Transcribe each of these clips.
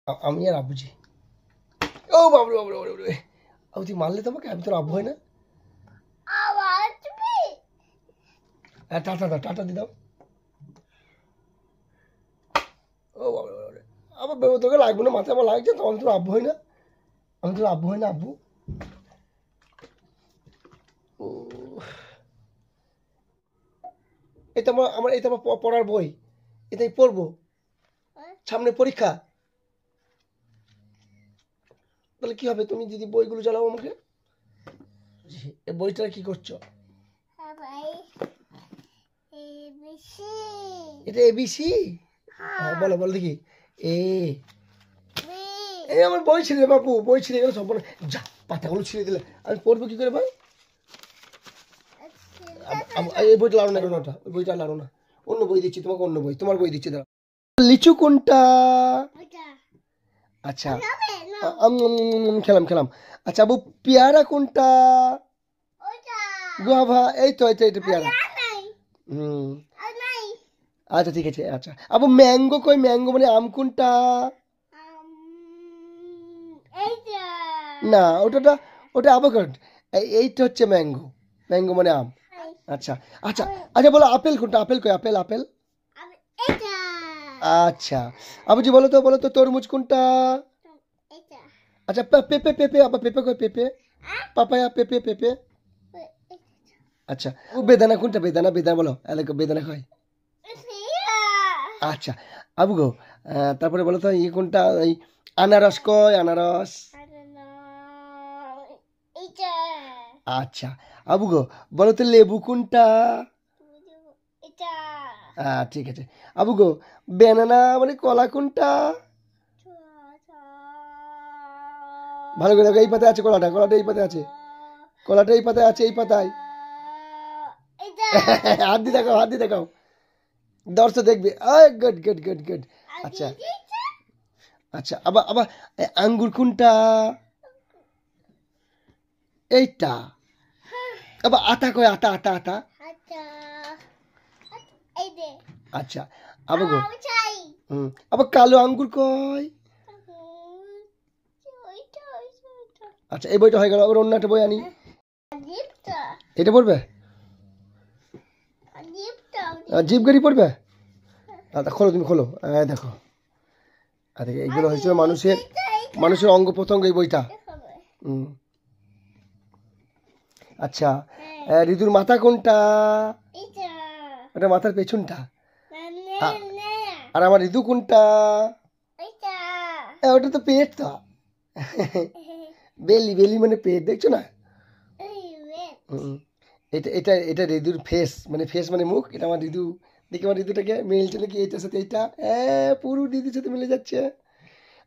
আমি আর আব্বুজি। ও বাবরে বাবরে বাবরে বাবরে, আবু তুই মারলে তোমাকে, আমি তোর আব্বু হয় না? হ্যাঁ, টাটা দাও, টাটা দিয়ে দাও। ও বাবরে বাবরে, আমার তোকে লাগবে না, মাথায় আমার লাগছে তো, আমি তোর আব্বু হয় না? আমি তোর আব্বু হয় না আব্বু? ও, এটা আমার এটা আমার পড়ার বই, এটাই পড়বো, সামনে পরীক্ষা। তাহলে কি হবে তুমি যদি বইগুলো চালাও আমাকে? এই বইটা কি করছো? এটা এবিসি? হ্যাঁ বলো বলো দেখি। এ, এই আমার বই ছিঁড়ে বাপু, বই ছিঁড়ে গেলে সব বলে, যা পাতাগুলো ছিঁড়ে দিলে আমি পড়বো কি করে ভাই? এই বইটা লাড়ো না, ওটা ওই বইটা লাড়ো না, অন্য বই দিচ্ছি তোমাকে, অন্য বই, তোমার বই দিচ্ছি দাঁড়া। লিচু কোনটা? আচ্ছা, খেলাম খেলাম। আচ্ছা আবু, পেয়ারা কোনটা? গুয়াভা, এই তো এটা এটা পেয়ারা। হুম, আচ্ছা ঠিক আছে। আচ্ছা আবু, ম্যাঙ্গো কই? ম্যাঙ্গো মানে আম কোনটা? না, ওটা ওটা অ্যাভোকাডো, এইটা হচ্ছে ম্যাঙ্গো, ম্যাঙ্গো মানে আম। আচ্ছা আচ্ছা আচ্ছা, বলো আপেল কোনটা? আপেল কই? Apple apple. আচ্ছা আবুজি, বলো তো তরমুজ কোনটা? আচ্ছা পেঁপে পেঁপে, আবার পেঁপে কই? পেঁপে, পাপায়া, পেঁপে পেঁপে। আচ্ছা ও, বেদানা কোনটা? বেদানা, বেদানা বলো, এলাকা বেদানা খাই। আচ্ছা আবু গো, তারপরে বলো তো ইয়ে কোনটা, এই আনারস কই? আনারস। আচ্ছা আবু গো, বলো তো লেবু কোনটা? ঠিক আছে। আবু গো, ব্যানানা মানে কলা কোনটা? ভালো করে দেখো, এই পাতায় আছে কলাটা, কলাটা এই পাতায় আছে, কলাটা এই পাতায় আছে, এই পাতায়। হাত দিয়ে দেখাও, হাত দিয়ে দেখাও, দর্শক দেখবে। Good good good good. আচ্ছা আচ্ছা, আবার আবার আঙ্গুর কোনটা? এইটা। আবার আতা কই? আতা আতা আতা। আচ্ছা আবার গো, আবার কালো আঙ্গুর কই? আচ্ছা এই বইটা হয়ে গেল, আবার অন্য একটা বই আনি। এটা পড়বে? জিপ গাড়ি পড়বে? আচ্ছা খোলো, তুমি খোলো, দেখো। আচ্ছা এইগুলো হয়েছিল মানুষের মানুষের অঙ্গ প্রত্যঙ্গ, এই বইটা। হুম, আচ্ছা ঋতুর মাথা কোনটা? ওটা মাথার পেছনটা। আর আমার ঋতু কোনটা? ওটা তো পেট তো। বেলি, বেলি মানে পেট, দেখছো না? হুম, এটা এটা এটা ঋতুর ফেস, মানে ফেস মানে মুখ, এটা আমার ঋতু। দেখি আমার ঋতুটাকে মিলছে নাকি এইটার সাথে এইটা। পুরো ঋতুর সাথে মিলে যাচ্ছে।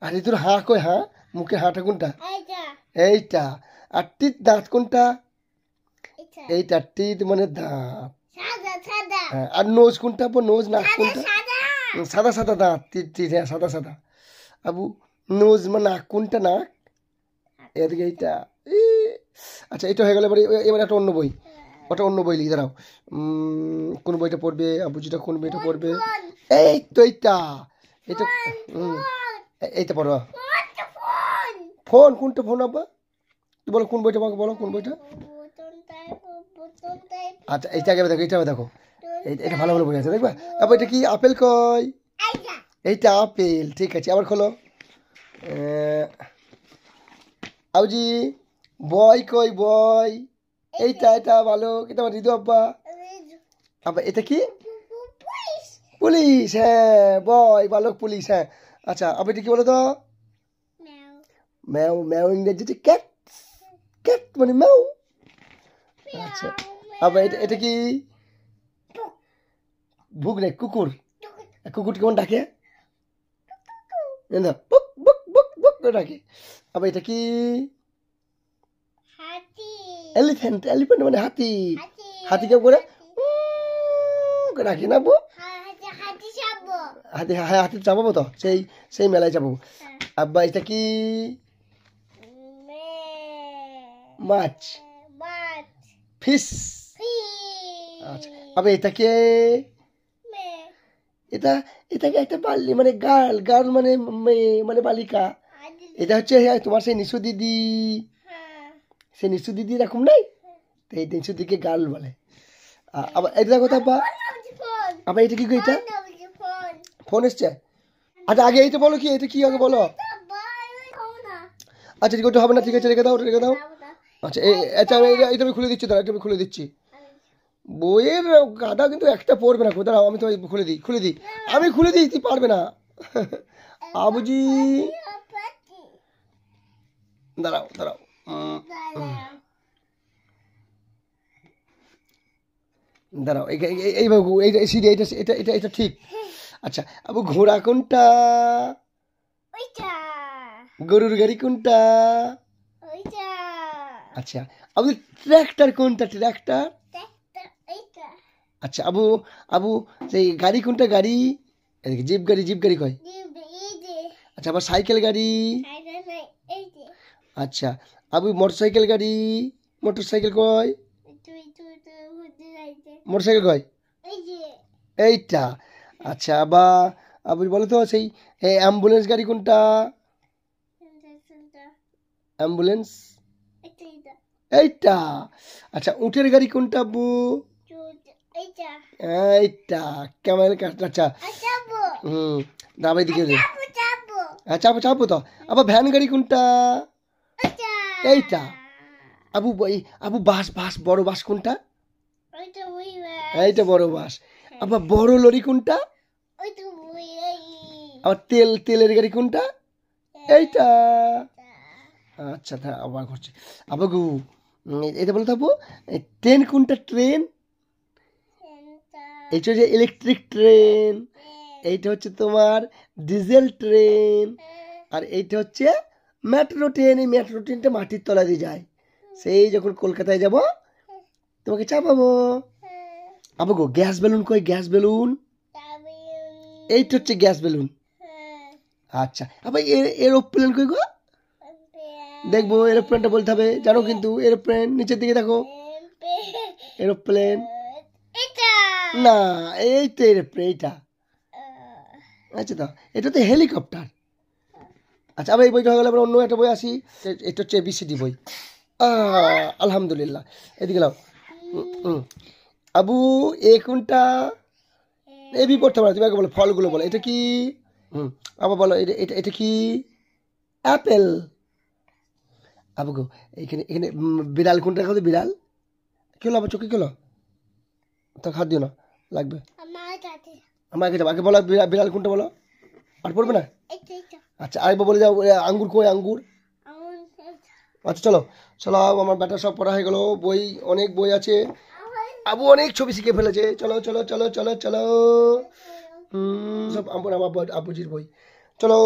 আর ঋতুর হাঁ কই? হাঁ, মুখের হাঁটা কোনটা? এইটা। আর টিত, দাঁত কোনটা? এইটা টিত মানে দাঁত। হ্যাঁ, আর নোজ কোনটা? নোজ, নাক কোনটা? সাদা সাদা দাঁত, টিট টিট, হ্যাঁ সাদা সাদা। আবু, নোজ মানে নাক কোনটা? নাক এদিকে এইটা। ই, আচ্ছা এটা হয়ে গেল, এবারে এবার একটা অন্য বই, ওটা অন্য বই লিখে দাঁড়াও। কোন বইটা পড়বে আবুজিটা, কোন বইটা পড়বে? এই তো এইটা, এটা। এইটা পড়ো। ফোন কোনটা? ফোন আব্বা, তুই বলো কোন বইটা, আমাকে বলো কোন বইটা। আচ্ছা এইটা আগে দেখো, এইটা দেখো, এটা ভালো ভালো বই আছে দেখবা। আবার এটা কি? আপেল কই? এইটা আপেল, ঠিক আছে। আবার খোলো। আবুজি, বয় কই? বয়, এইটা, এটা ভালো, এটা আমার হৃদয় আব্বা। আবার এটা কি? পুলিশ, হ্যাঁ বয়, বালক পুলিশ, হ্যাঁ। আচ্ছা আবার এটা কি বলো তো? ম্যাও, ম্যাও ইংরেজিতে ক্যাট, ক্যাট মানে ম্যাও। আচ্ছা আবার এটা এটা কি? ভুক রে, কুকুর, কুকুর কেমন ডাকে? বুক বুক বুক বুক করে ডাকে। আবার এটা কি? এলিফ্যান্ট, এলিফ্যান্ট মানে হাতি, হাতি কেমন করে ডাকে না বউ? হাতি, হ্যাঁ হাতি চাপাবো তো, সেই সেই মেলায় চাপাবো। আব্বা এটা কি? মাছ, ফিশ। আচ্ছা আবার এটা কে? এটা এটাকে একটা বালি মানে গার্ল গার্ল মানে মেয়ে মানে বালিকা। এটা হচ্ছে তোমার সেই নিশু দিদি, সেই নিশু দিদি এরকম নাই, তো এই নিশু দিদিকে গার্ল বলে। আবার এটা দেখো তো আব্বা, আবার এটা কি গো, এটা ফোন এসছে। আচ্ছা আগে এইটা বলো, কি এটা কি আগে বলো। আচ্ছা ঠিক হবে না, ঠিক আছে রেখে দাও, রেখে দাও। আচ্ছা আচ্ছা এটা আমি খুলে দিচ্ছি, দাঁড়া এটা আমি খুলে দিচ্ছি। বইয়ের গাদা কিন্তু একটা পড়বে না, কোথাও আমি তো খুলে দিই আমি খুলে দিই, তুই পারবে না। আবুজি দাঁড়াও দাঁড়াও, দাঁড়াও এইভাবে এইটা সিঁড়ি, এটা এটা এটা এটা ঠিক। আচ্ছা আবু ঘোড়া কোনটা, গরুর গাড়ি কোনটা, আচ্ছা আবু ট্র্যাক্টর কোনটা, ট্র্যাক্টর। আচ্ছা আবু আবু সেই গাড়ি কোনটা, গাড়ি এদিকে জিপ গাড়ি, জিপ গাড়ি কয়। আচ্ছা আবার সাইকেল গাড়ি। আচ্ছা আবু মোটর সাইকেল গাড়ি, মোটর সাইকেল কয়, মোটর সাইকেল কয় এইটা। আচ্ছা আবার আবু বলো তো সেই অ্যাম্বুলেন্স গাড়ি কোনটা, অ্যাম্বুলেন্স এইটা। আচ্ছা উটের গাড়ি কোনটা আব্বু, এইটা ক্যামেল কাট। আচ্ছা দাবাই দিকে চাপো চাপো তো। আবার ভ্যান গাড়ি কোনটা, এইটা। আবু আবু বাস বাস বড় বাস কোনটা, এইটা বড় বাস। আবার বড় লরি কোনটা, আবার তেলের গাড়ি কোনটা, এইটা। আচ্ছা আবার করছি আবার গু, এটা বলতে আবু ট্রেন কোনটা, ট্রেন এইটা হচ্ছে ইলেকট্রিক ট্রেন, এইটা হচ্ছে তোমার ডিজেল ট্রেন, আর এইটা হচ্ছে মেট্রো ট্রেন। এই মেট্রো ট্রেনটা মাটির তলা দিয়ে যায়, সেই যখন কলকাতায় যাব তোমাকে চাপাবো। আবার গো গ্যাস বেলুন কই, গ্যাস বেলুন এইটা হচ্ছে গ্যাস বেলুন। আচ্ছা আবার এরোপ্লেন কই গো, দেখবো এরোপ্লেনটা বলতে হবে জানো কিন্তু, এরোপ্লেন নিচের দিকে দেখো, এরোপ্লেন না, এই তো এরোপ্লেন এইটা। আচ্ছা তো এটা তো হেলিকপ্টার। আচ্ছা আবার এই বইটা হয়ে গেলে আবার অন্য একটা বই আসি, এটা হচ্ছে এবিসিডি বই। আলহামদুলিল্লাহ, এদিকে লাও। আবু এ কোনটা, এবি পড়তে পারো তুমি, আগে বলো ফলগুলো বলো, এটা কি। আবার বলো এটা এটা কি, অ্যাপেল। আবু গো এখানে এখানে বিড়াল কোনটা, খাও বিড়াল কি হলো, আবার চোখে কি হলো, তো খাদ দিও না লাগবে, আমার আগে যাবো, আগে বলো বিড়াল কোনটা বলো, আর পড়বে না। আচ্ছা আরেকবার বলে যাও, আঙ্গুর কই, আঙ্গুর। আচ্ছা চলো চলো, আমার ব্যাটা সব পড়া হয়ে গেল, বই অনেক বই আছে, আবু অনেক ছবি শিখে ফেলেছে, চলো চলো চলো চলো চলো। সব আমার আব্বুজির বই, চলো।